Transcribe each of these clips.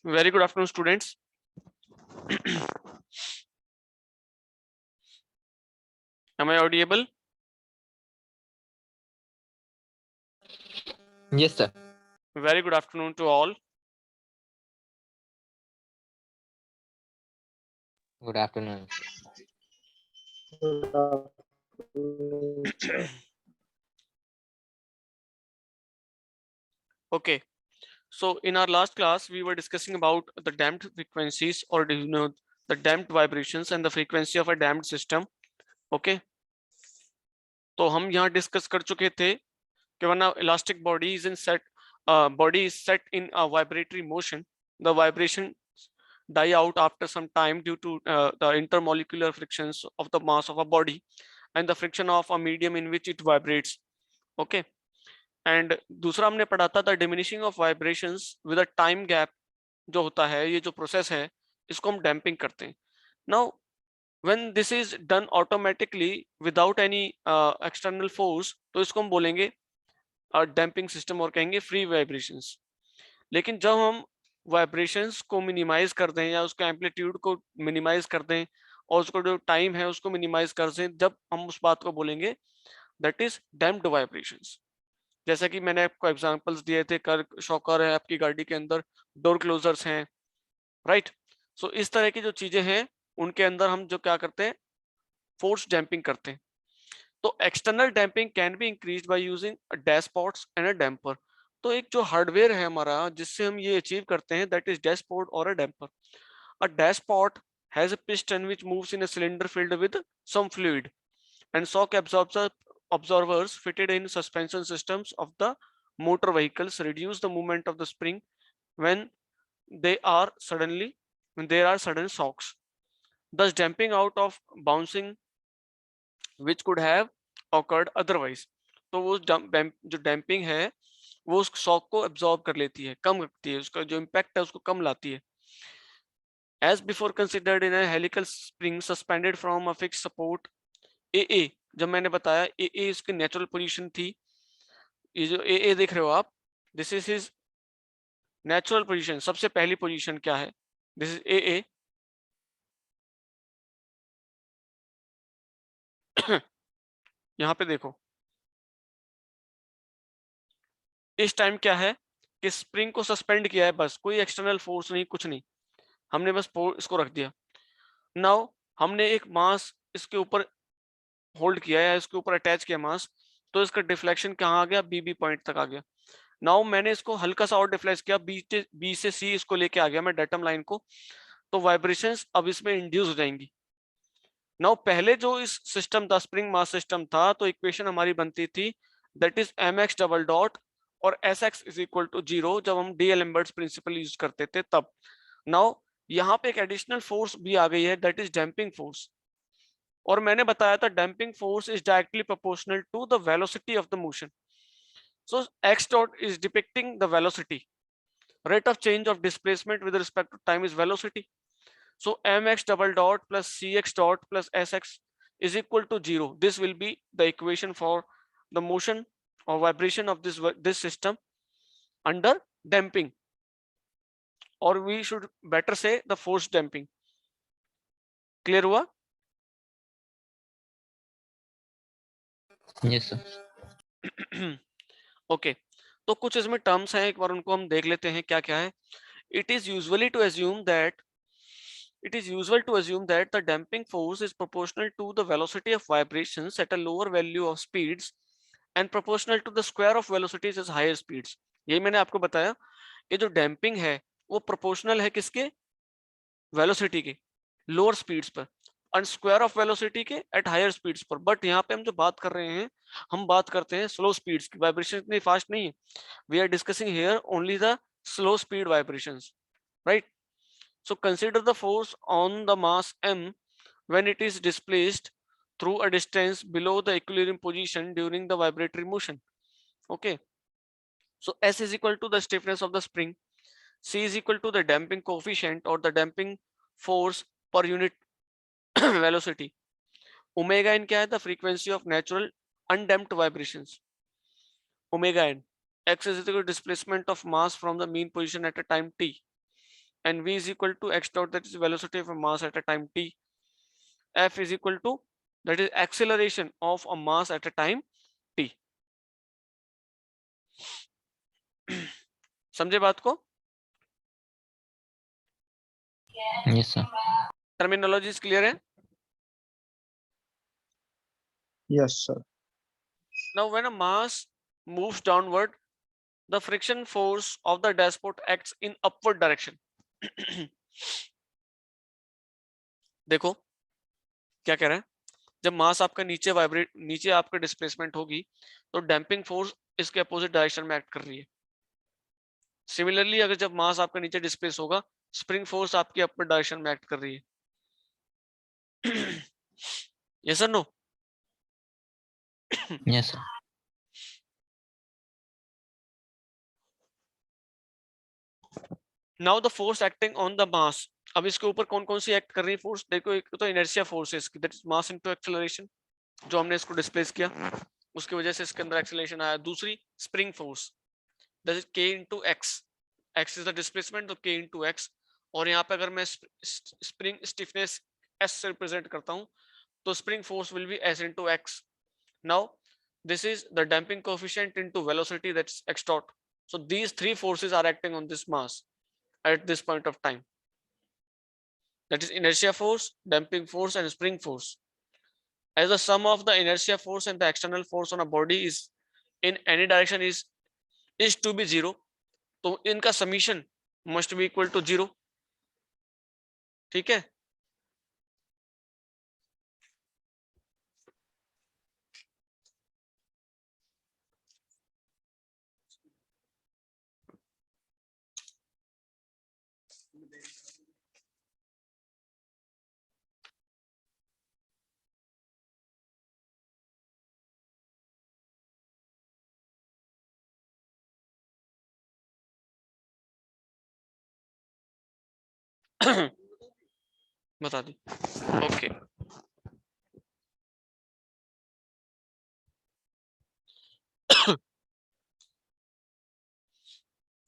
Very good afternoon, students. Am I audible? Yes, sir. Very good afternoon to all. Good afternoon. Okay, so in our last class, we were discussing about the damped frequencies, or the damped vibrations and the frequency of a damped system. Okay, तो हम यहाँ discuss कर चुके थे कि वरना elastic body is in set body is set in a vibratory motion. The vibration die out after some time due to the intermolecular frictions of the mass of a body and the friction of a medium in which it vibrates. Okay, and दूसरा हमने पढ़ा था the diminishing of vibrations with a time gap जो होता है, ये जो process है इसको हम डैम्पिंग करते हैं. Now when this is done automatically without any external force तो इसको हम बोलेंगे डैम्पिंग सिस्टम और कहेंगे फ्री वाइब्रेशंस. लेकिन जब हम वाइब्रेशंस को मिनिमाइज कर दें या उसके एम्पलीट्यूड को मिनिमाइज कर दें और उसको जो टाइम है उसको मिनिमाइज कर दें, जब हम उस बात को बोलेंगे दैट इज डैम्प्ड वाइब्रेशंस. जैसा कि मैंने आपको एग्जांपल्स दिए थे, कर शॉकर है आपकी गाड़ी के अंदर, डोर क्लोजर्स हैं, राइट. सो इस तरह की जो चीजें हैं उनके अंदर हम जो क्या करते हैं, फोर्स डैम्पिंग करते हैं. तो external damping can be increase by using dashpots and a damper. तो एक जो हार्डवेयर है हमारा जिससे हम ये अचीव करते हैं दैट इज डैशपॉट और a damper. A dashpot has a piston which moves in a cylinder filled with some fluid and shock absorbers fitted in suspension systems of the motor vehicles reduce the movement of the spring when they are suddenly when there are sudden shocks, thus damping out of bouncing which could have occurred otherwise. तो वो जो damping है वो उस shock को absorb कर लेती है, कम करती है, उसका जो इम्पैक्ट है उसको कम लाती है. As before considered in a helical spring suspended from a fixed support, AA, जब मैंने बताया AA इसकी नेचुरल पोजीशन थी, ये जो AA देख रहे हो आप, this is his natural position. सबसे पहली पोजीशन क्या है, दिस इज AA. यहाँ पे देखो इस टाइम क्या है कि स्प्रिंग को सस्पेंड किया है, बस कोई एक्सटर्नल फोर्स नहीं, कुछ नहीं, हमने बस इसको रख दिया. नाउ हमने एक मास इसके ऊपर होल्ड किया या इसके ऊपर अटैच किया मास, तो इसका डिफ्लेक्शन कहाँ आ गया, बी पॉइंट तक आ गया. नाउ मैंने इसको हल्का सा और डिफ्लेक्ट किया, बी से सी इसको लेके आ गया मैं डेटम लाइन को, तो वाइब्रेशंस अब इसमें इंड्यूस हो जाएंगी. नाउ पहले जो इस सिस्टम था, स्प्रिंग मास सिस्टम था, तो इक्वेशन हमारी बनती थी that is M X double dot और S X is equal to zero, जब हम डी एलम्बर्ट्स प्रिंसिपल यूज करते थे तब. नाउ यहाँ पे एक एडिशनल फोर्स भी आ गई है दैट इज डैम्पिंग फोर्स. और मैंने बताया था damping force is directly proportional to the velocity of the motion. So x dot is depicting the velocity, rate of change of displacement with respect to time is velocity. So mx double dot plus cx dot plus sx is equal to 0. This will be the equation for the motion or vibration of this system under damping, or we should better say the force damping. Clear हुआ? Yes, sir. Okay, तो कुछ इसमें terms हैं, एक बार उनको हम देख लेते हैं क्या क्या है. It is usually to assume that it is usual to assume that the damping force is proportional to the velocity of vibrations at a lower value of speeds and proportional to the square of velocities at higher speeds. यही मैंने आपको बताया, ये जो damping है वो proportional है किसके, वेलोसिटी के लोअर स्पीड्स पर, और स्क्वायर ऑफ वेलोसिटी के एट हायर स्पीड्स पर. बट यहाँ पे हम जो बात कर रहे हैं, हम बात करते हैं स्लो स्पीड्स की. वाइब्रेशन इतनी फास्ट नहीं है, we are discussing here only the slow speed vibrations, right. So consider the force on the mass m when it is displaced through a distance below the equilibrium position during the vibratory motion. Okay. So S is equal to the stiffness of the spring. C is equal to the damping coefficient or the damping force per unit velocity. Omega n क्या है, the frequency of natural undamped vibrations. Omega n. X is equal to displacement of mass from the mean position at a time t. and v is equal to x dot, that is velocity of a mass at a time t. F is equal to, that is acceleration of a mass at a time t. समझे बात को? Yes, sir. Terminology clear है? Yes, sir. Now when a mass moves downward, the friction force of the dashpot acts in upward direction. देखो क्या कह रहा है, जब मास आपका नीचे वाइब्रेट, नीचे आपका डिस्प्लेसमेंट होगी तो डैम्पिंग फोर्स इसके अपोजिट डायरेक्शन में एक्ट कर रही है. सिमिलरली अगर जब मास आपका नीचे डिस्प्लेस होगा, स्प्रिंग फोर्स आपकी अपर डायरेक्शन में एक्ट कर रही है. यस और no? Yes, sir. Now the force acting on the mass. अब इसके ऊपर कौन कौन सी एक्ट कर रही है फोर्स? देखो, एक तो इनर्शिया फोर्स है इसकी, that is mass into acceleration, जो हमने इसको डिस्प्लेस किया उसकी वजह से इसके अंदर एक्सेलरेशन आया. दूसरी spring force, that is k into x. x is the displacement, तो k इनटू x. और यहाँ पे अगर मैं स्प्रिंग स्टिफनेस s से रिप्रेजेंट करता हूँ तो spring force will be s into x. Now this is the damping coefficient into velocity, that's x dot. So these three forces are acting on this mass at this point of time, that is inertia force, damping force and spring force. As the sum of the inertia force and the external force on a body is in any direction is to be 0, तो इनका summation must be equal to 0. ठीक है? बता दी. Okay,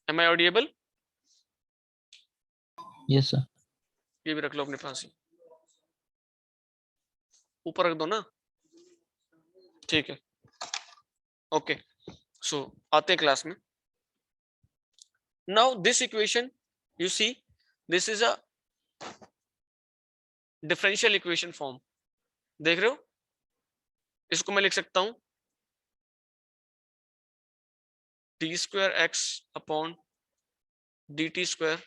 am I audible? Yes, sir. ये भी रख लो अपने पास ही, ऊपर रख दो ना. ठीक है, ओके. सो आते हैं क्लास में. Now this equation, you see, this is a differential equation form. देख रहे हो? इसको मैं लिख सकता हूं d square x upon dt square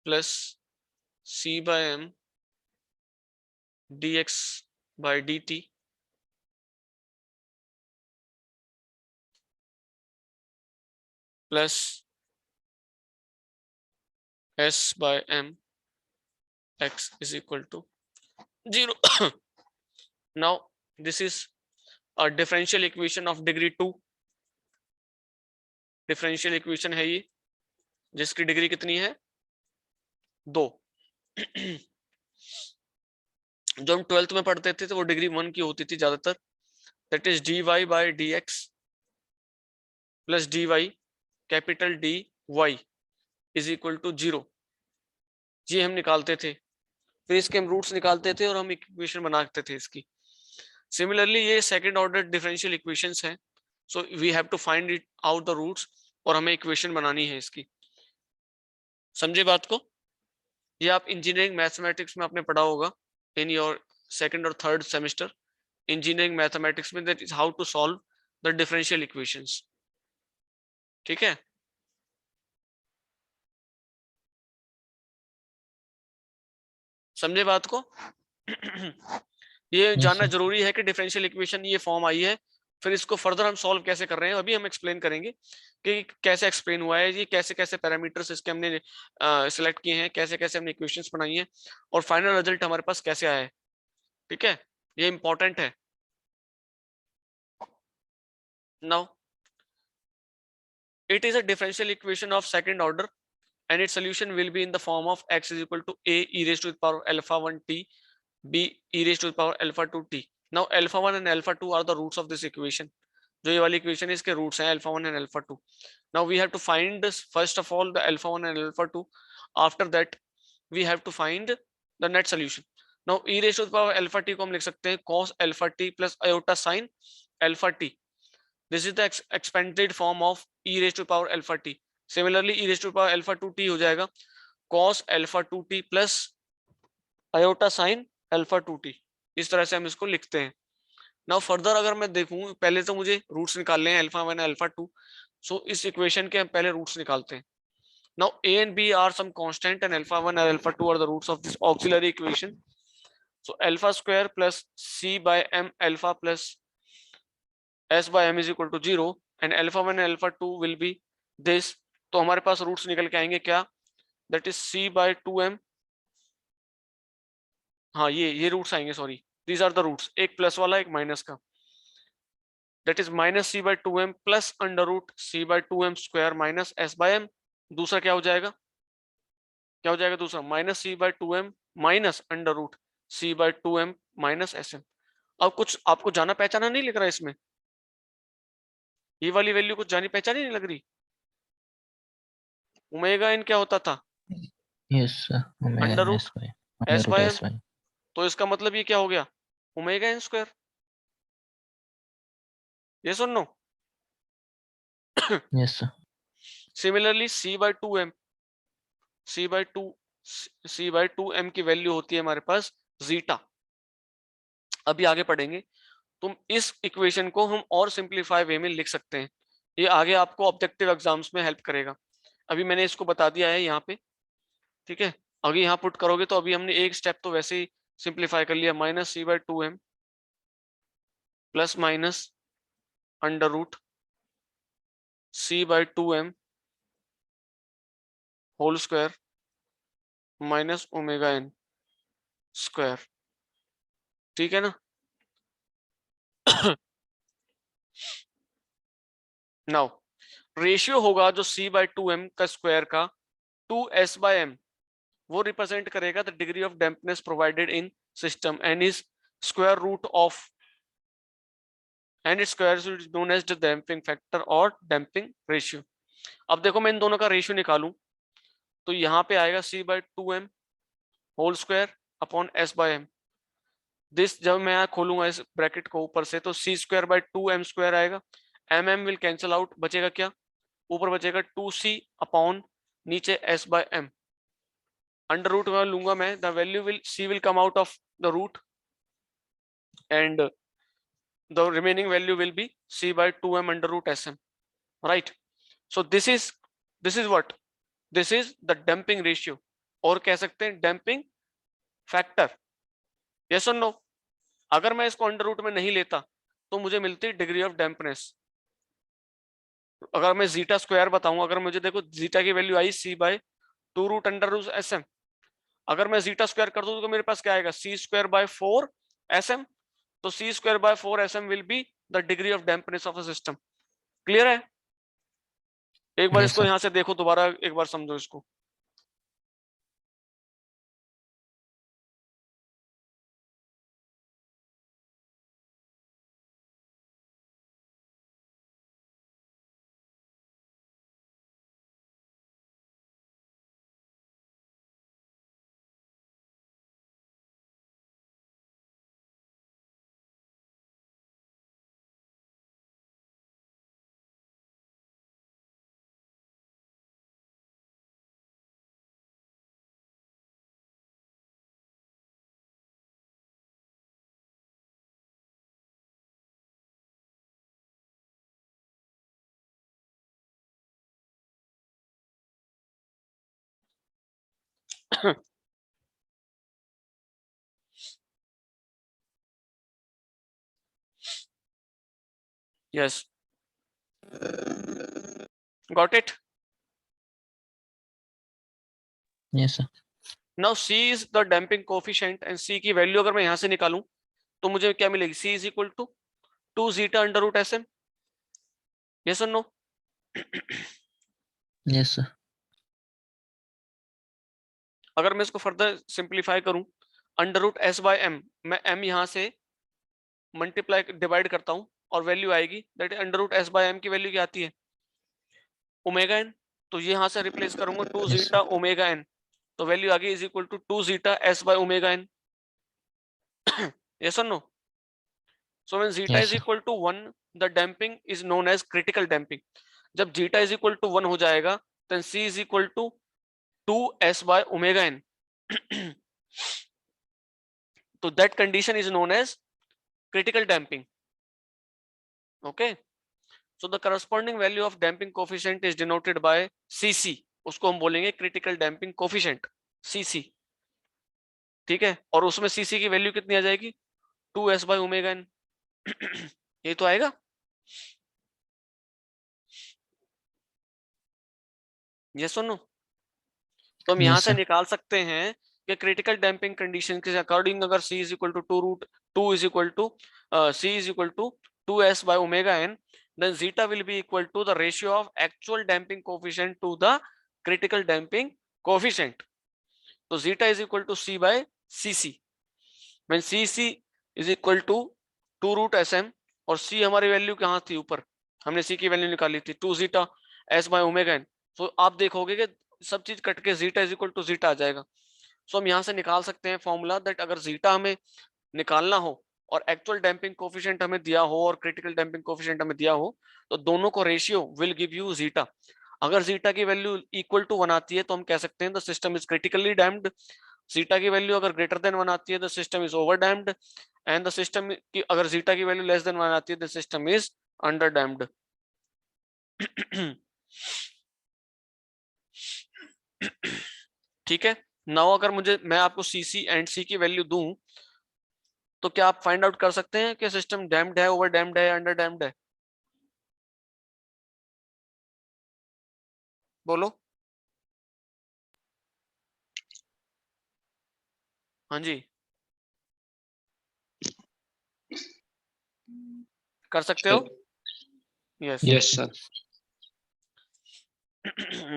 plus c by m dx by dt plus s by m x is equal to 0. Now this is a differential equation of degree 2. Differential equation है ये जिसकी degree कितनी है? 2. जो हम 12th में पढ़ते थे तो वो डिग्री 1 की होती थी ज्यादातर, that is dy by dx plus dy capital dy is equal to 0. ये हम निकालते थे, फिर इसके हम रूट्स निकालते थे और हम इक्वेशन बनाते थे इसकी. सिमिलरली ये सेकंड ऑर्डर डिफरेंशियल इक्वेशंस हैं, so we have to find it out the roots और हमें इक्वेशन बनानी है इसकी. समझे बात को? ये आप इंजीनियरिंग मैथमेटिक्स में आपने पढ़ा होगा इन योर सेकंड और थर्ड सेमेस्टर. इंजीनियरिंग मैथमेटिक्स में that is how to solve the differential equations. ठीक है? समझे बात को? ये जानना sir. जरूरी है कि डिफरेंशियल इक्वेशन ये फॉर्म आई है, फिर इसको फर्दर हम सॉल्व कैसे कर रहे हैं अभी हम एक्सप्लेन करेंगे कि कैसे एक्सप्लेन हुआ है ये, कैसे कैसे पैरामीटर्स इसके हमने सिलेक्ट किए हैं, कैसे कैसे हमने इक्वेशंस बनाई हैं और फाइनल रिजल्ट हमारे पास कैसे आया है. ठीक है, ये इंपॉर्टेंट है. Now it is a differential equation of second order and its solution will be in the form of x is equal to a e raised to the power alpha 1 t b e raised to the power alpha 2 t. Now alpha 1 and alpha 2 are the roots of this equation. जो ये वाली equation है इसके roots हैं alpha 1 and alpha 2. Now we have to find first of all the alpha 1 and alpha 2. After that we have to find the net solution. Now e raise to the power alpha t को हम लिख सकते हैं cos alpha t plus iota sin alpha t. This is the expanded form of e raise to the power alpha t. Similarly e raise to the power alpha 2t हो जाएगा cos alpha 2t plus iota sin alpha 2t. इस तरह से हम इसको लिखते हैं. Now further अगर मैं देखूं, पहले तो मुझे रूट्स निकालने हैं अल्फा 1 अल्फा 2. सो इस इक्वेशन के हम पहले रूट्स निकालते हैं. Now a and b are some constant and alpha 1 and alpha 2 are the roots of this auxiliary equation. So alpha square plus c by m alpha plus s by m is equal to 0 and alpha 1 and alpha 2 will be this. तो हमारे पास roots निकल के आएंगे क्या? That is c by 2m. हाँ ये roots आएंगे, sorry, these are the roots, एक प्लस वाला एक माइनस का. That is minus c by 2m plus under root c by 2m square minus s by m. दूसरा क्या हो जाएगा? क्या हो जाएगा दूसरा? Minus c by 2m minus under root c by 2m minus s m. अब कुछ आपको जाना पहचाना नहीं लग रहा इसमें? ये वाली वैल्यू कुछ जानी पहचानी नहीं लग रही? ओमेगा n क्या होता था? Yes, sir. Omega Under n root s y. s Under by root m. s y. तो इसका मतलब ये क्या हो गया? Omega n square. यस और no? Yes, sir. Similarly c by 2m, c by 2m की वैल्यू होती है हमारे पास जीटा. अभी आगे पढ़ेंगे. तुम इस इक्वेशन को हम और सिंपलीफाई वे में लिख सकते हैं. ये आगे आपको ऑब्जेक्टिव एग्जाम्स में हेल्प करेगा. अभी मैंने इसको बता दिया है यहाँ पे, ठीक है. अगर यहाँ पुट करोगे तो अभी हमने एक स्टेप तो वैसे ही सिंपलीफाई कर लिया. Minus c by 2m plus minus under root c by 2m whole square minus omega n square. ठीक है ना? नाउ रेशियो होगा जो c बाई 2m का स्क्वायर का 2s बाई m, वो रिप्रेजेंट करेगा the degree of dampness provided in system and is square root of and it square is known as the damping factor और damping ratio. अब देखो मैं इन दोनों का रेशियो निकालूं तो यहाँ पे आएगा c by 2m whole square upon s by m. This जब मैं यहाँ खोलूंगा इस ब्रैकेट को ऊपर से तो c square by 2m square आएगा. mm विल कैंसिल आउट, बचेगा क्या? ऊपर बचेगा 2c अपॉन नीचे s by m. Under root में लूंगा मैं, the value will c will come out of the root and the remaining value will be c by 2m under root sm. Right? So this is what? This is the damping ratio, और कह सकते हैं damping factor. Yes or no? अगर मैं इसको under root में नहीं लेता तो मुझे मिलती डिग्री ऑफ डैम्पनेस. अगर मैं जीटा स्क्वायर बताऊं, अगर मुझे देखो जीटा की वैल्यू आई c by 2 root under root sm. अगर मैं जीटा स्क्वायर कर दूं तो मेरे पास क्या आएगा? c square by 4 sm. तो c square by 4 sm will be the degree of dampness of a system. Clear है? एक बार Yes, इसको sir. यहां से देखो, दोबारा एक बार समझो इसको. Yes. Got it? Yes, sir. Now C is the damping coefficient and C की वैल्यू अगर मैं यहां से निकालूं तो मुझे क्या मिलेगी? C is equal to 2 zeta under root sm. Yes or no? Yes, sir. अगर मैं इसको फर्दर सिंप्लीफाई करूं, under root s by m, मैं m यहां से मल्टीप्लाई डिवाइड करता हूं और वैल्यू आएगी that under root s by m की वैल्यू क्या आती है ओमेगा एन। तो ये यहां से रिप्लेस करूंगा 2 Yes, जीटा ओमेगा एन, तो वैल्यू आ गई is equal to 2 zeta S by omega N. Yes और no? So when zeta Yes, is sir. Equal to 1 the damping is known as critical damping. जब zeta is equal to 1 हो जाएगा then C is equal to 2 S by omega N. तो that condition is known as critical damping. Okay, so the corresponding value of damping coefficient is denoted by cc, उसको हम बोलेंगे critical damping coefficient cc। ठीक है, और उसमें cc की value कितनी आ जाएगी 2s by ओमेगा n। ये तो आएगा। ये सुनो, तो हम यहां Yes, से sir. निकाल सकते हैं कि क्रिटिकल डैम्पिंग कंडीशन के अकॉर्डिंग अगर c is equal to 2 root 2 is equal to c is equal to 2s by omega n, then zeta will be equal to the ratio of actual damping coefficient to the critical damping coefficient. तो zeta is equal to c by cc when cc is equal to 2 root sm, और c हमारी value कहाँ थी ऊपर, हमने c की value निकाली थी 2 zeta s by omega n। तो आप देखोगे कि सब चीज कट के zeta is equal to zeta आ जाएगा। सो हम यहाँ से निकाल सकते हैं फॉर्मूला दैट अगर जीटा हमें निकालना हो और एक्चुअल डैम्पिंग कोफिशिएंट हमें दिया हो और क्रिटिकल डैम्पिंग कोफिशिएंट हमें दिया हो, तो दोनों को ratio will give you zeta. अगर जीटा की वैल्यू इक्वल टू 1 आती है तो हम कह सकते हैं the system is critically damped. Zeta की वैल्यू अगर ग्रेटर देन 1 आती है the system is over damped, and the system की अगर जीटा की वैल्यू लेस देन 1 आती है the system is under damped. ठीक है, नाउ अगर मैं आपको सीसी एंड सी की वैल्यू दूं तो क्या आप फाइंड आउट कर सकते हैं कि सिस्टम डैम्प्ड है, ओवर डैम्प्ड है, अंडर डैम्प्ड है? बोलो। हाँ जी, कर सकते हो। यस। Yes, sir.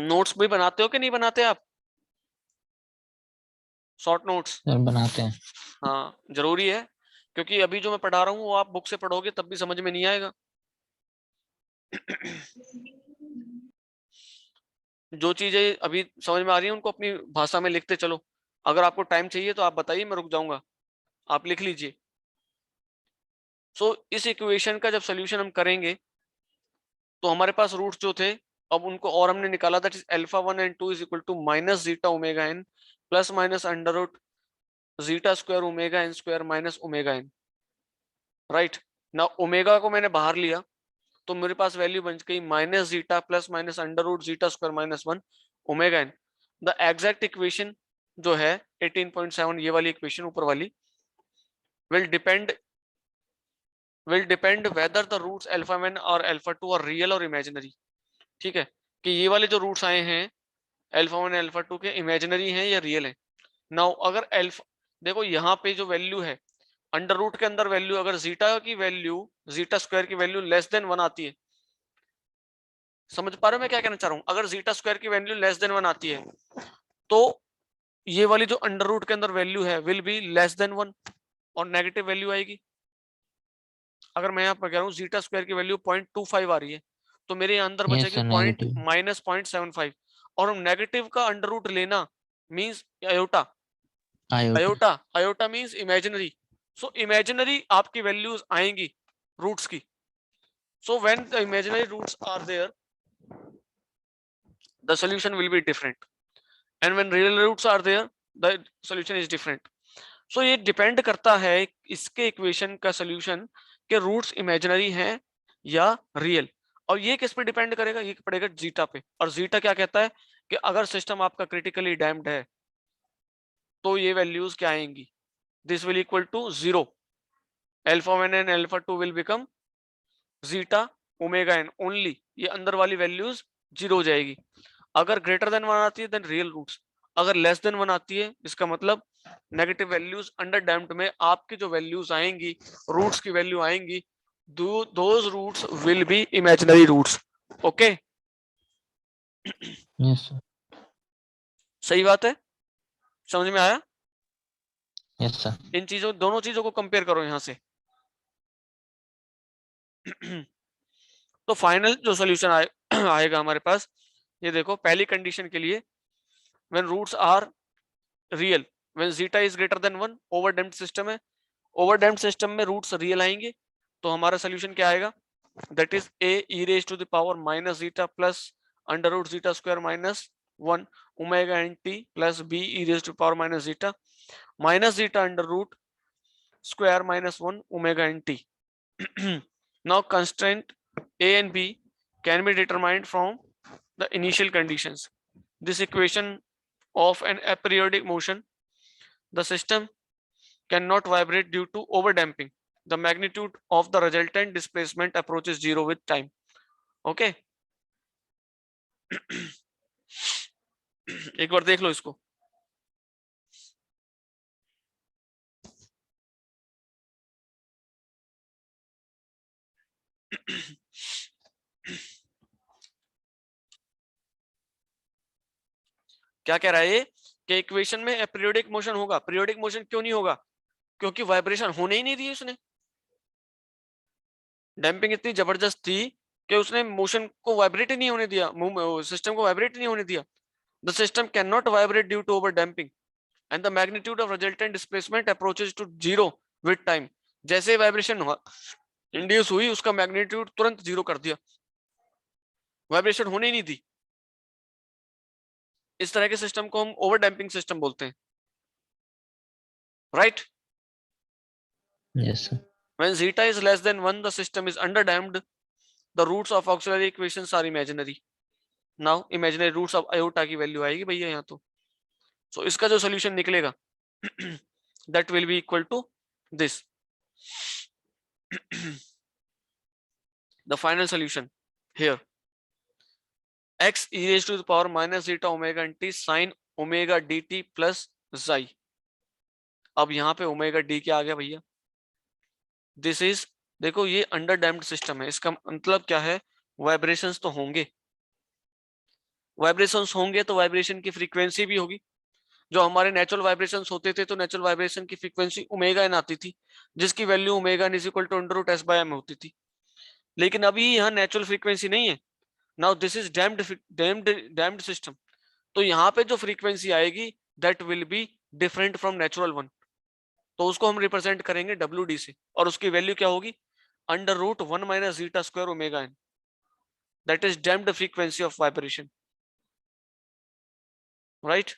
नोट्स भी बनाते हो कि नहीं बनाते आप, शॉर्ट नोट्स? Sir, बनाते हैं। हाँ जरूरी है, क्योंकि अभी जो मैं पढ़ा रहा हूँ वो आप बुक से पढ़ोगे तब भी समझ में नहीं आएगा। जो चीजें अभी समझ में आ रही है उनको अपनी भाषा में लिखते चलो। अगर आपको टाइम चाहिए तो आप बताइए, मैं रुक जाऊंगा, आप लिख लीजिए। सो इस इक्वेशन का जब सोल्यूशन हम करेंगे तो हमारे पास रूट्स जो थे अब उनको और हमने निकाला, that is alpha 1 and 2 is equal to minus zeta omega n plus minus under root zeta square omega n square minus omega n. Right, ना ओमेगा को मैंने बाहर लिया तो मेरे पास वैल्यू बन गई minus zeta plus minus under root zeta square minus 1 omega n. The exact equation जो है 18.7, ये वाली इक्वेशन ऊपर वाली, will depend whether the roots alpha 1 और अल्फा 2 आर रियल और इमेजिनरी। ठीक है, कि ये वाले जो रूट्स आए हैं अल्फा 1 अल्फा 2 के इमेजिनरी हैं या रियल है। नाउ अगर अल्फा, देखो यहाँ पे जो वैल्यू है अंडर रूट के अंदर वैल्यू, अगर जीटा की वैल्यू जीटा स्क्वायर की वैल्यू लेस देन 1 आती है, समझ पा रहे हो मैं क्या कहना चाह रहा हूँ? अगर जीटा स्क्वायर की वैल्यू लेस देन 1 आती है तो ये वाली जो अंडर रूट के अंदर वैल्यू है विल बी लेस देन 1 और नेगेटिव वैल्यू आएगी। अगर मैं यहाँ पर कह रहा हूँ जीटा स्क्वायर की वैल्यू 0.25 आ रही है तो मेरे यहाँ अंदर Yes, बचेगी sir. Point Negative. माइनस 0.75, और हम नेगेटिव का अंडर रूट लेना means iota. Iota. Iota, iota means imaginary. So imaginary आपकी वैल्यूज आएंगी रूट्स की। So when the imaginary roots are there the solution will be different, and when real roots are there the solution is different. So ये depend करता है इसके equation का solution के roots imaginary हैं या रियल, और ये किस पे डिपेंड करेगा, ये पड़ेगा जीटा पे। और जीटा क्या कहता है कि अगर सिस्टम आपका क्रिटिकली डैम्प्ड है तो ये वैल्यूज क्या आएंगी, this will equal to 0, alpha 1 and alpha 2 will become zeta omega N only, ये अंदर वाली वैल्यूज 0 हो जाएगी। अगर ग्रेटर देन 1 आती है देन रियल रूट्स, अगर लेस देन 1 आती है इसका मतलब नेगेटिव वैल्यूज। अंडर डैम्प्ड में आपकी जो वैल्यूज आएंगी, रूट्स की वैल्यू आएंगी, those roots will be imaginary roots. Okay, Yes, sir. सही बात है, समझ में आया? Yes, sir. इन चीजों दोनों चीजों को कंपेयर करो यहां से। तो फाइनल जो सोल्यूशन आएगा हमारे पास, ये देखो पहली कंडीशन के लिए when roots are real, when zeta is greater than 1, overdamped system है, ओवरडैम्प्ड सिस्टम में रूट्स रियल आएंगे, तो हमारा सोल्यूशन क्या आएगा, that is a e raised to the power minus zeta plus under root zeta square minus 1 omega n t plus b e raised to the power minus zeta under root square minus 1 omega n t. Now constraint a and b can be determined from the initial conditions. This equation of an aperiodic motion, the system cannot vibrate due to overdamping. The magnitude of the resultant displacement approaches zero with time. Okay. एक बार देख लो इसको। क्या कह रहा है ये कि equation में पीरियोडिक मोशन होगा। पीरियोडिक मोशन क्यों नहीं होगा, क्योंकि वाइब्रेशन होने ही नहीं दी उसने। डैम्पिंग इतनी जबरदस्त थी कि उसने मोशन को वाइब्रेट ही नहीं होने दिया, सिस्टम को वाइब्रेट नहीं होने दिया। The system can not vibrate due to over damping and the magnitude of resultant displacement approaches to zero with time. जैसे वाइब्रेशन इंड्यूस हुई, उसका मैग्नीट्यूड तुरंत जीरो कर दिया, वाइब्रेशन होने ही नहीं दी। इस तरह के सिस्टम को हम ओवर डैम्पिंग सिस्टम बोलते हैं, right? Yes, sir. When zeta is less than 1, the system is underdamped. The roots of auxiliary equations are imaginary. Now imaginary roots of iota की वैल्यू आएगी भैया यहाँ तो। So इसका जो सोल्यूशन निकलेगा that will be equal to this. The final solution here, x e raised to the power minus zeta omega t sin omega dt plus xi. अब यहाँ पे ओमेगा डी क्या आ गया भैया, दिस इज, देखो ये अंडर डैम्प्ड सिस्टम है, इसका मतलब क्या है, वाइब्रेशंस तो होंगे, वाइब्रेशंस होंगे तो वाइब्रेशन की फ्रीक्वेंसी भी होगी। जो हमारे नेचुरल वाइब्रेशंस होते थे तो नेचुरल वाइब्रेशन की फ्रीक्वेंसी ओमेगा एन आती थी, जिसकी value omega n is equal to under root s by m होती थी। लेकिन अभी यहाँ नेचुरल फ्रीक्वेंसी नहीं है। Now this is damped system, तो यहाँ पे जो फ्रीक्वेंसी आएगी that will be different from natural one, तो उसको हम रिप्रेजेंट करेंगे WD से, और उसकी वैल्यू क्या होगी, under root 1 minus zeta square omega n, that is damped frequency of vibration, right?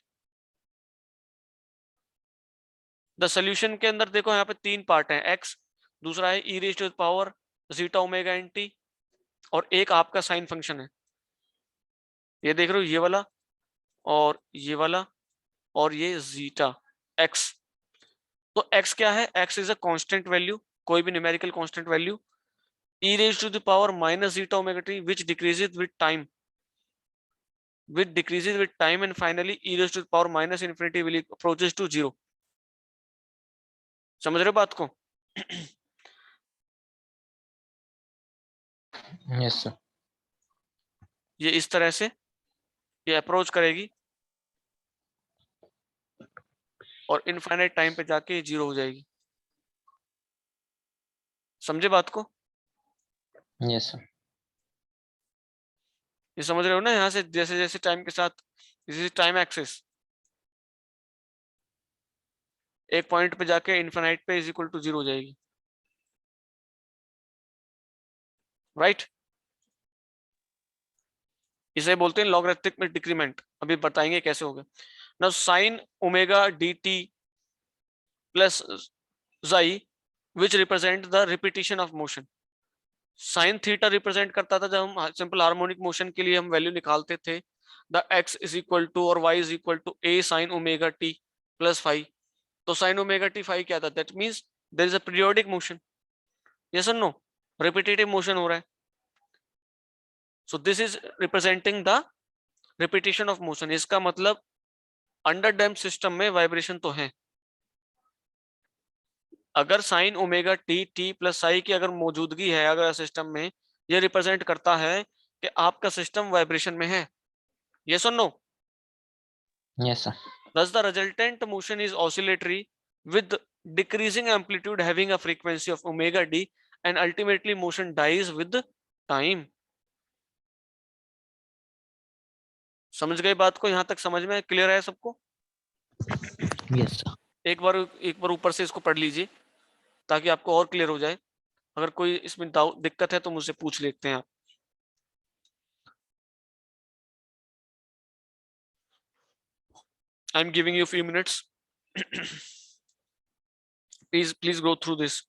The solution के अंदर देखो यहाँ पे तीन पार्ट हैं, x, दूसरा है e raise to the power zeta omega n t, और एक आपका साइन फंक्शन है, ये देख रहे हो, ये वाला और ये वाला, और ये जीटा x। तो x क्या है, x is a constant value, कोई भी numerical constant value, e raised to the power minus zeta omega t which decreases with time, and finally e raised to the power minus infinity will approaches to zero। समझ रहे हो बात को? Yes, sir. ये इस तरह से ये अप्रोच करेगी और इनफाइनाइट टाइम पे जाके जीरो हो जाएगी। समझे बात को? Yes, sir. ये समझ रहे हो ना, यहाँ से जैसे जैसे टाइम के साथ, दिस टाइम एक्सिस, एक पॉइंट पे जाके इनफाइनाइट पे इज इक्वल टू जीरो हो जाएगी, राइट? इसे बोलते हैं लॉगरिथमिक में डिक्रीमेंट, अभी बताएंगे कैसे होगा। Now sine omega dt plus xi which represent the repetition of motion, sine theta represent करता था जब हम सिंपल हार्मोनिक मोशन के लिए हम वैल्यू निकालते थे, the x is equal to और y is equal to a sine omega t plus phi. तो साइन ओमेगा t फाई क्या था, that means there is a periodic motion, yes और नो, रिपीटेटिव मोशन हो रहा है। So this is representing the repetition of motion, इसका मतलब under damp system में वाइब्रेशन तो है। अगर sine omega t plus psi की अगर मौजूदगी है अगर सिस्टम में, ये रिप्रेजेंट करता है कि आपका सिस्टम वाइब्रेशन में है, यस और no? Yes, sir. Thus the resultant motion is oscillatory with decreasing amplitude having a frequency of omega d and ultimately motion dies with time. समझ गए बात को? यहां तक समझ में क्लियर है सबको? Yes, sir. एक बार ऊपर से इसको पढ़ लीजिए ताकि आपको और क्लियर हो जाए. अगर कोई इसमें दिक्कत है तो मुझसे पूछ लेते हैं आप. I'm giving you a few minutes. Please go through this.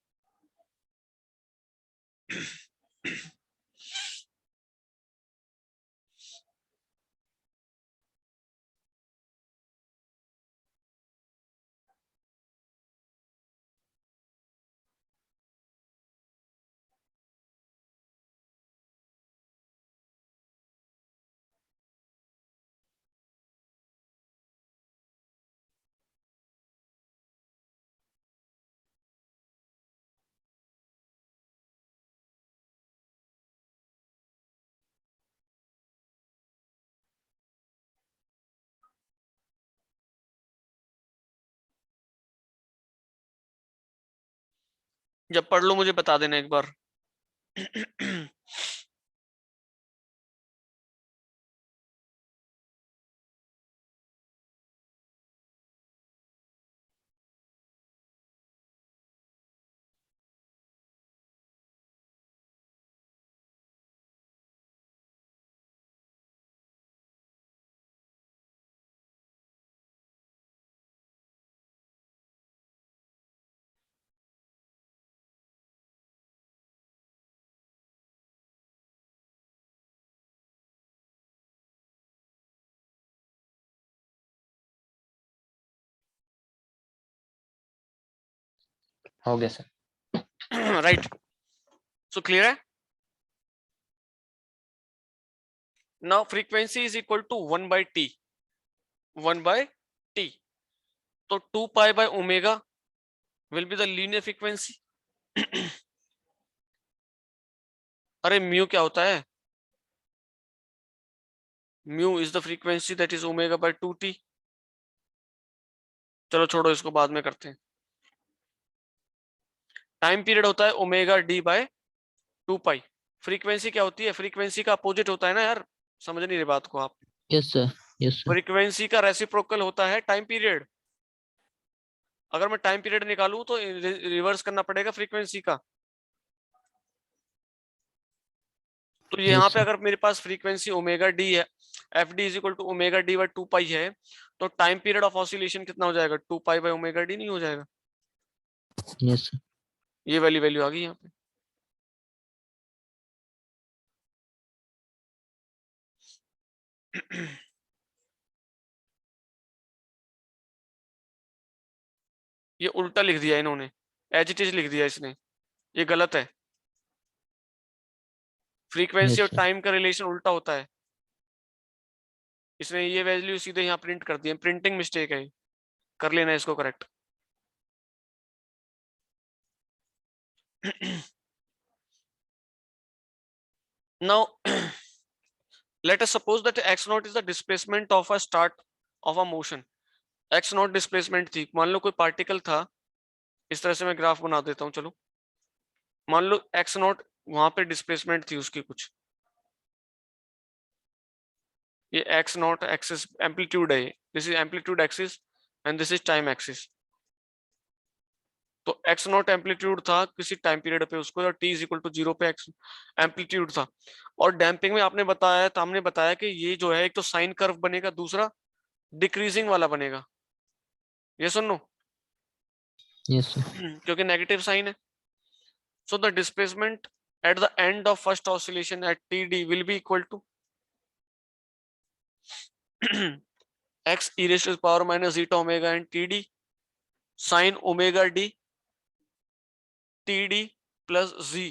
जब पढ़ लो मुझे बता देना एक बार. हो गया सर. Right. So clear है? Now frequency is equal to 1 by t. 1 by t. तो 2 pi by omega will be the linear frequency. अरे म्यू क्या होता है? Mu is the frequency that is omega by 2t. चलो छोड़ो इसको बाद में करते हैं. टाइम पीरियड होता है ओमेगा डी बाय 2 पाई. फ्रीक्वेंसी क्या होती है? फ्रीक्वेंसी का अपोजिट होता है ना यार. समझ नहीं रहे बात को आप? Yes, sir. Yes, sir. Frequency का रेसिप्रोकल होता है टाइम पीरियड. अगर मैं टाइम पीरियड निकालूं तो रिवर्स करना पड़ेगा फ्रीक्वेंसी का. तो यहाँ Yes, पे sir. अगर मेरे पास फ्रीक्वेंसी ओमेगा डी है, f d is equal to omega d by 2 pi है, तो टाइम पीरियड ऑफ ऑसिलेशन कितना हो जाएगा? 2 पाई बाई ओमेगा डी नहीं हो जाएगा? Yes, sir. ये वाली वैल्यू आ गई यहाँ पे. ये उल्टा लिख दिया इन्होंने, एज इट इज लिख दिया इसने. ये गलत है. फ्रीक्वेंसी Yes, और sir. टाइम का रिलेशन उल्टा होता है. इसने ये वैल्यू सीधे यहाँ प्रिंट कर दी है. प्रिंटिंग मिस्टेक है. कर लेना इसको correct. Now let us suppose that x naught is the displacement of a start of a motion. x naught displacement थी. मान लो कोई पार्टिकल था. इस तरह से मैं ग्राफ बना देता हूं. चलो मान लो x naught वहां पे डिस्प्लेसमेंट थी उसकी कुछ. ये x naught एक्सिस एम्पलीट्यूड है. This is amplitude axis and this is time axis. तो x नॉट एम्पलीट्यूड था किसी टाइम पीरियड पे उसको, और t इज इक्वल टू 0 पे x एम्पलीट्यूड था. और डैम्पिंग में आपने बताया था, हमने बताया कि ये जो है एक तो साइन कर्व बनेगा, दूसरा डिक्रीजिंग वाला बनेगा. ये सुन लो. Yes, sir. क्योंकि नेगेटिव साइन है. So the displacement at the end of first oscillation at td will be equal to x e raised to the power minus zeta omega and td sin omega d td plus z,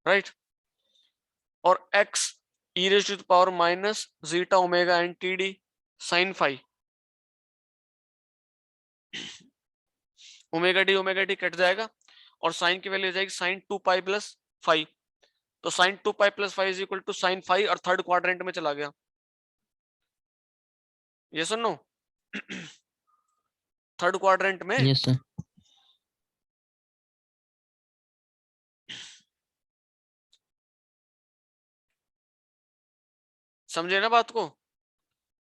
right? और x e raised to the power minus zeta omega and td sin phi. Omega D cut जाएगा और sign की value हो जाएगी sign 2 pi plus 5. तो sine 2 pi plus 5 is equal to sine 5 और third quadrant में चला गया. ये सुनो. थर्ड क्वाड्रेंट में Yes, sir. समझे ना बात को?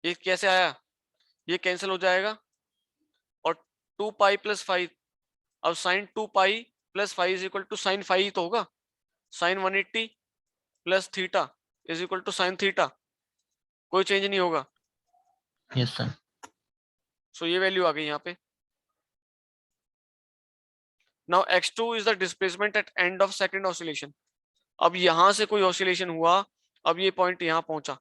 ये कैसे आया, ये कैंसिल हो जाएगा और 2 पाई प्लस 5, अब sine 2 pi plus 5 is equal to sine 5 तो होगा, sine 180 plus theta is equal to sine theta, कोई चेंज नहीं होगा। Yes sir. सो ये वैल्यू आ गई यहाँ पे। Now x2 is the displacement eight end of second oscillation. अब यहां से कोई ऑसिलेशन हुआ, अब ये पॉइंट यहाँ पहुंचा,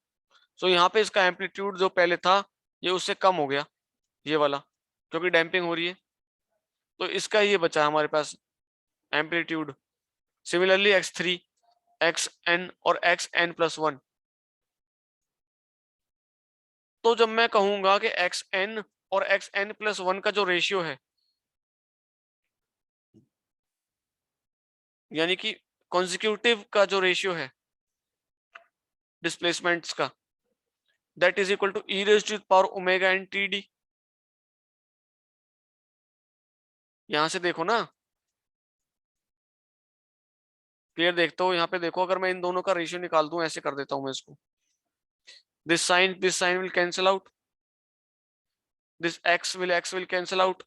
सो यहाँ पे इसका एम्पलीट्यूड जो पहले था ये उससे कम हो गया, ये वाला, क्योंकि डैम्पिंग हो रही है, तो इसका ये बचा हमारे पास एम्पलीट्यूड। सिमिलरली x3, xn और xn+1। तो जब मैं कहूंगा कि xn और xn+1 का जो रेशियो है, यानी कि कॉन्जिक्यूटिव का जो रेशियो है डिस्प्लेसमेंट्स का, that is equal to e raise to the power omega n t. यहां से देखो ना, क्लियर देखते हो, यहाँ पे देखो, अगर मैं इन दोनों का रेशियो निकाल दूं, ऐसे कर देता हूं मैं इसको, this sine will cancel out, this x will cancel out.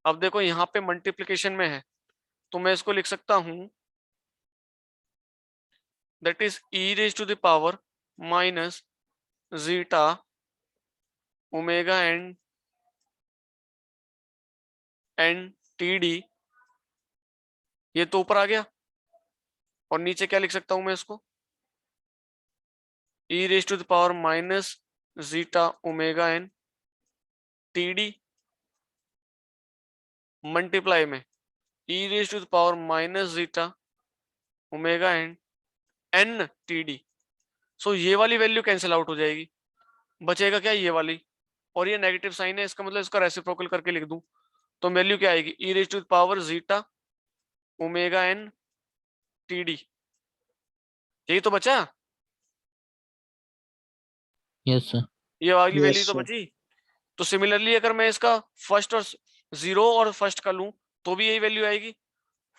अब देखो यहाँ पे मल्टीप्लिकेशन में है, तो मैं इसको लिख सकता हूं, that is e raise to the power minus zeta omega n t d. ये तो ऊपर आ गया, और नीचे क्या लिख सकता हूं मैं इसको, e raise to the power minus zeta omega n t d multiply में e raise to the power minus zeta omega n t d. So ये वाली वैल्यू कैंसिल आउट हो जाएगी, बचेगा क्या, ये वाली, और ये नेगेटिव साइन है, इसका मतलब इसका रेसिप्रोकल करके लिख दूं, तो वैल्यू क्या आएगी, e raise to the power zeta omega n t d. यही तो बचा, यस सर। ये वाली वैल्यू Yes, तो sir. बची। तो सिमिलरली अगर मैं इसका फर्स्ट और 0 और फर्स्ट का लूं तो भी यही वैल्यू आएगी,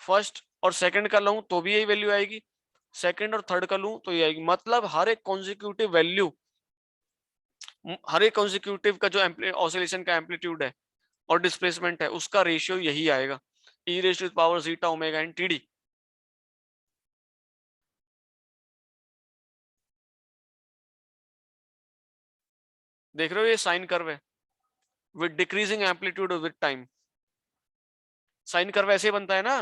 फर्स्ट और सेकंड का लूं तो भी यही वैल्यू आएगी, सेकंड और थर्ड का लूं तो ये आएगी। मतलब हर एक कॉन्जिक्यूटिव वैल्यू, हर एक कॉन्जिक्यूटिव का जो ऑसिलेशन का एम्पलीट्यूड है और डिस्प्लेसमेंट है, उसका रेशियो यही आएगा, e raise to the power zeta omega n t d. देख रहे हो, ये साइन कर्व है with decreasing amplitude with time. Sine curve ऐसे बनता है ना।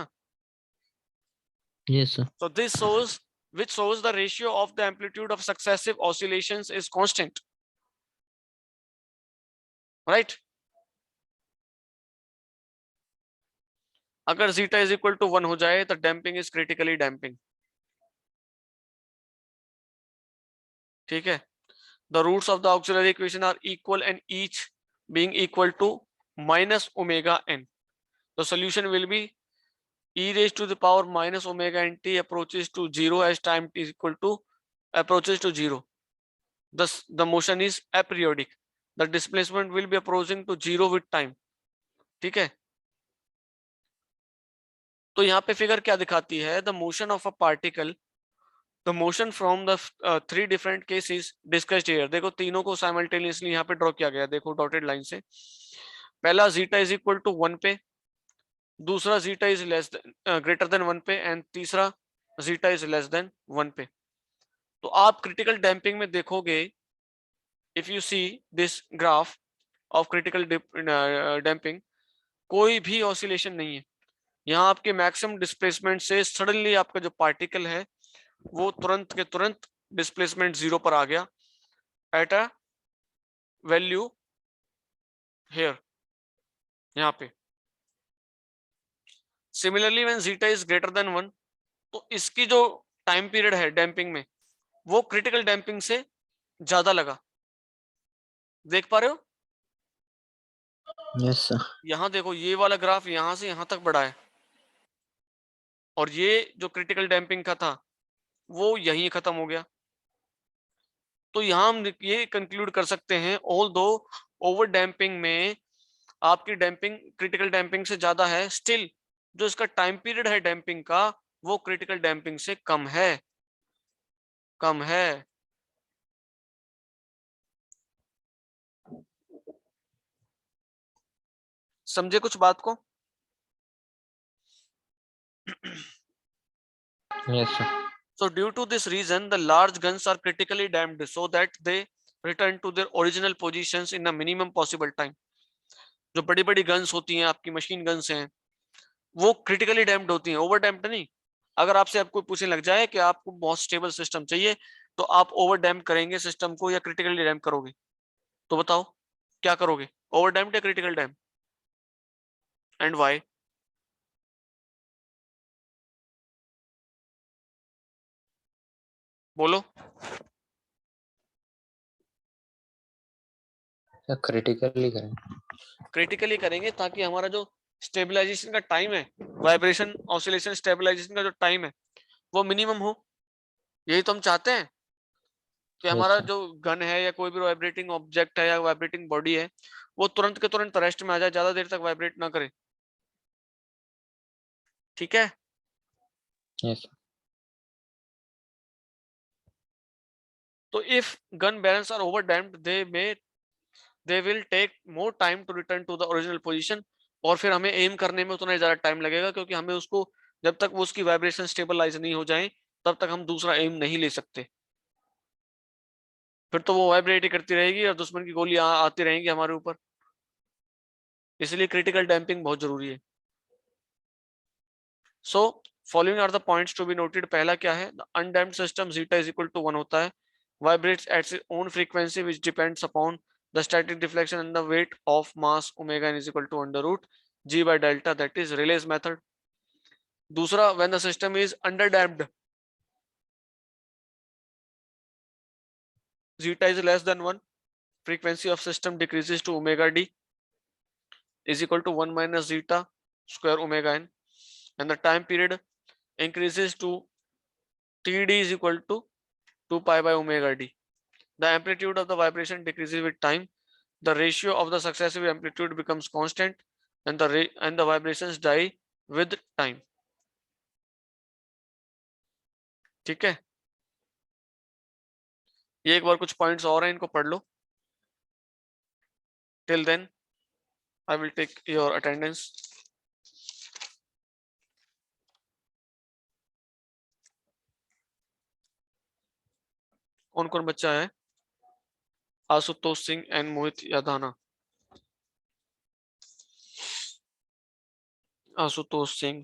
Yes sir. So this shows, which shows the ratio of the amplitude of successive oscillations is constant, right? अगर zeta is equal to 1 हो जाए तो damping is critically damping, ठीक है? The roots of the auxiliary equation are equal and each being equal to minus omega n. The solution will be e raised to the power minus omega n t approaches to 0 as time t is equal to approaches to 0. Thus the motion is aperiodic. The displacement will be approaching to 0 with time. ठीक है? तो यहाँ पे figure क्या दिखाती है, the motion of a particle, the motion from the 3 different cases discussed here. देखो तीनों को साइमल्टेनियसली यहाँ पे ड्रॉ किया गया, देखो डॉटेड लाइन से। पहला जीटा इज इक्वल टू 1 पे, दूसरा zeta is less greater than 1 पे, एंड तीसरा जीटा इज लेस देन 1 पे। तो आप क्रिटिकल डैम्पिंग में देखोगे, if you see this graph of critical damping, कोई भी ऑसिलेशन नहीं है। यहाँ आपके मैक्सिमम डिस्प्लेसमेंट से सडनली आपका जो पार्टिकल है वो तुरंत के तुरंत डिस्प्लेसमेंट 0 पर आ गया एट अ वैल्यू हियर, यहाँ पे। Similarly when zeta is greater than 1, तो इसकी जो टाइम पीरियड है डैम्पिंग में वो क्रिटिकल डैम्पिंग से ज्यादा लगा, देख पा रहे हो? Yes sir. यहाँ देखो, ये वाला ग्राफ यहाँ से यहाँ तक बढ़ा है, और ये जो क्रिटिकल डैम्पिंग का था वो यहीं खत्म हो गया। तो यहाँ हम ये कंक्लूड कर सकते हैं, ऑल दो ओवर डैम्पिंग में आपकी डैम्पिंग क्रिटिकल डैम्पिंग से ज्यादा है, स्टिल जो इसका टाइम पीरियड है डैम्पिंग का वो क्रिटिकल डैम्पिंग से कम है, कम है। समझे कुछ बात को? Yes, sir. So due to this reason, the large guns are critically damaged so that they return to their original positions in a minimum possible time. जो बड़ी बड़ी गन्स होती हैं, आपकी मशीन गन्स हैं, वो क्रिटिकली डैम्ड होती हैं, ओवर डैम्ड नहीं। अगर आपसे आपको पूछने लग जाए कि आपको बहुत स्टेबल सिस्टम चाहिए, तो आप ओवर डैम्प करेंगे सिस्टम को या क्रिटिकली डैम्प करोगे? तो बताओ क्या करोगे, ओवर डैम्प या क्रिटिकल डैम्प, एंड व्हाई? बोलो। क्रिटिकली करें। क्रिटिकली करेंगे ताकि हमारा जो स्टेबलाइजेशन का टाइम है, वाइब्रेशन ऑसिलेशन स्टेबलाइजेशन का जो टाइम है, वो मिनिमम हो। यही तो हम चाहते हैं कि Yes, हमारा sir. जो गन है या कोई भी वाइब्रेटिंग ऑब्जेक्ट है या वाइब्रेटिंग बॉडी है, वो तुरंत के तुरंत रेस्ट में आ जाए, ज्यादा देर तक वाइब्रेट ना करे। ठीक है? Yes, sir. तो if gun barrels are over damped, they will take more time to return to the original position, और फिर हमें एम करने में उतना ही ज्यादा टाइम लगेगा, क्योंकि हमें उसको, जब तक वो उसकी वाइब्रेशन स्टेबलाइज नहीं हो जाए, तब तक हम दूसरा एम नहीं ले सकते। फिर तो वो वाइब्रेट ही करती रहेगी और दुश्मन की गोली आती रहेंगी हमारे ऊपर। इसलिए क्रिटिकल डैम्पिंग बहुत जरूरी है। So following are the points to be noted. पहला क्या है, the undamped system zeta is equal to 1 होता है, vibrates at its own frequency which depends upon the static deflection and the weight of mass omega n is equal to under root g by delta, that is Rayleigh's method. दूसरा, when the system is underdamped, zeta is less than 1, frequency of system decreases to omega d is equal to 1 minus zeta square omega n, and the time period increases to td is equal to 2 pi by omega d. The amplitude of the vibration decreases with time. The ratio of the successive amplitude becomes constant, and the vibrations die with time. ठीक है? ये एक बार कुछ points और हैं, इनको पढ़ लो। Till then, I will take your attendance. कौन कौन बच्चा है? आशुतोष सिंह एंड मोहित यादाना। आशुतोष सिंह,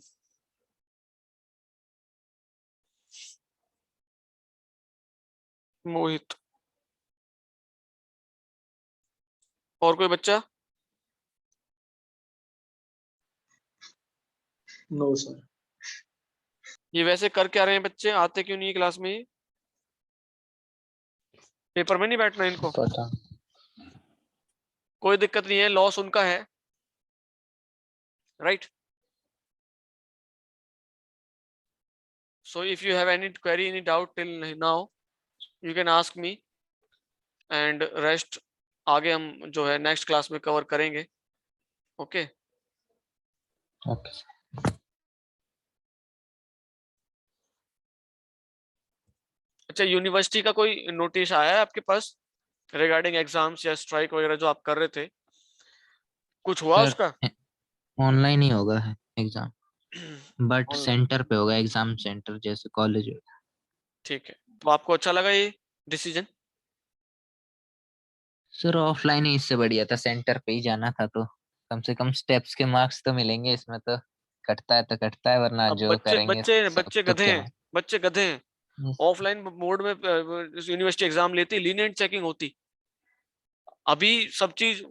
मोहित, और कोई बच्चा? No sir. ये वैसे कर क्या रहे हैं बच्चे, आते क्यों नहीं है क्लास में? ये पेपर में नहीं बैठना इनको? पता। कोई दिक्कत नहीं है, लॉस उनका है, right? So if you have any query, any doubt till now, you can ask me, and rest आगे हम जो है नेक्स्ट क्लास में कवर करेंगे। ओके? Okay, sir. अच्छा, यूनिवर्सिटी का कोई नोटिस आया है आपके पास रिगार्डिंग एग्जाम्स या स्ट्राइक वगैरह जो आप कर रहे थे? कुछ हुआ सर उसका? ऑनलाइन ही होगा है एग्जाम, बट Online. सेंटर पे होगा, एग्जाम सेंटर जैसे कॉलेज में। ठीक है, तो आपको अच्छा लगा ये डिसीजन? सर ऑफलाइन ही इससे बढ़िया था, सेंटर पे ही जाना था, तो कम से कम स्टेप्स के मार्क्स तो मिलेंगे। इसमें तो कटता है तो कटता है, वरना अब जो बच्चे करेंगे बच्चे सब बच्चे गधे तुक्के हैं, में। बच्चे गधे हैं। ऑफलाइन मोड में यूनिवर्सिटी एग्जाम लेती, लीनियंट चेकिंग होती। अभी सब चीज